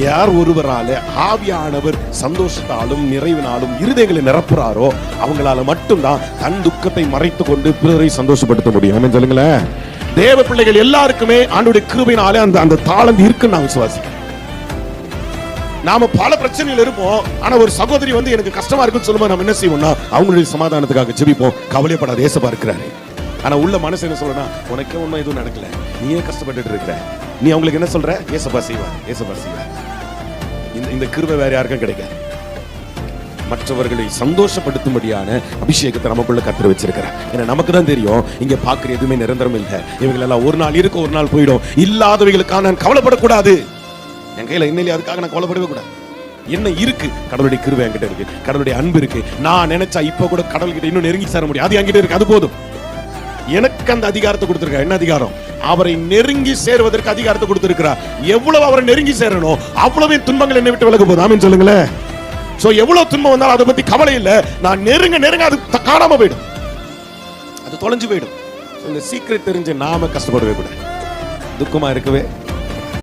யார் ஒருவரால ஆவியானவர் சந்தோஷத்தாலும் நிறைவினாலும் இருதயங்களை நிரப்புறாரோ அவங்களால மட்டும்தான் தன் துக்கத்தை மறைத்து கொண்டு பிறரை சந்தோஷப்படுத்த முடியும். ஆமென் சொல்லுங்களேன். தேவ பிள்ளைகள் எல்லாருக்குமே ஆண்டவருடைய கிருபையினாலே அந்த தாளந்து இருக்குன்னு நான் விசுவாசிக்கிறேன். நாம பல பிரச்சனைகள் இருப்போம். ஆனா ஒரு சகோதரி வந்து எனக்கு கஷ்டமா இருக்குன்னு சொல்லும்போது நம்ம என்ன செய்வோம்னா அவங்களுடைய சமாதானத்துக்காக ஜெபிப்போம். கவலைப்படாத, ஏசப்பா இருக்கிறாரு. ஆனா உள்ள மனசு என்ன சொல்றனா, உனக்கே ஒன்னும் எதுவும் நடக்கல, நீயே கஷ்டப்பட்டுட்டு இருக்கிற, நீ அவங்களுக்கு என்ன சொல்ற, ஏசப்பா செய்வார், ஏசப்பா செய்வார். இந்த கிருபை வேற யாருக்கும் கிடைக்காது. மற்றவர்களை சந்தோஷப்படுத்தும்படியான அபிஷேகத்தை நமக்குள்ள கர்த்தர் வச்சிருக்கிறார். ஏன்னா நமக்கு தான் தெரியும் இங்க பாக்குற எதுவுமே நிரந்தரம் இல்லை. இவங்களெல்லாம் ஒரு நாள் இருக்கும், ஒரு நாள் போயிடும். இல்லாதவைகளுக்காக நான் கவலைப்படக்கூடாது. என் கையில என்ன இல்லையா, அதுக்காக நான் கவலைப்படவே கூடாது. என்ன இருக்கு? கடவுளுடைய கிருபை என்கிட்ட இருக்கு, கடவுளுடைய அன்பு இருக்கு. நான் நினைச்சா இப்ப கூட கடவுள்கிட்ட இன்னும் நெருங்கி சேர முடியும். அது என்கிட்ட இருக்கு, அது போதும். எனக்கு அந்த அதிகாரத்தை கொடுத்திருக்கார். என்ன அதிகாரம்? அவரை நெருங்கி சேருவதற்கு அதிகாரத்தை கொடுத்திருக்கிறார். எவ்வளவு அவரை நெருங்கி சேரணும் அவ்வளவு துன்பங்கள் என்னை விட்டு விலக போதும். ஆமென் சொல்லுங்களேன். சோ எவ்வளவு துன்பம் வந்தாலும் அதை பத்தி கவலை இல்லை. நான் நெருங்க அது காணாம போயிடும், அது தொலைஞ்சு போயிடும். இந்த சீக்கிரம் தெரிஞ்சு நாம கஷ்டப்படவே கூடாது, துக்கமா இருக்கவே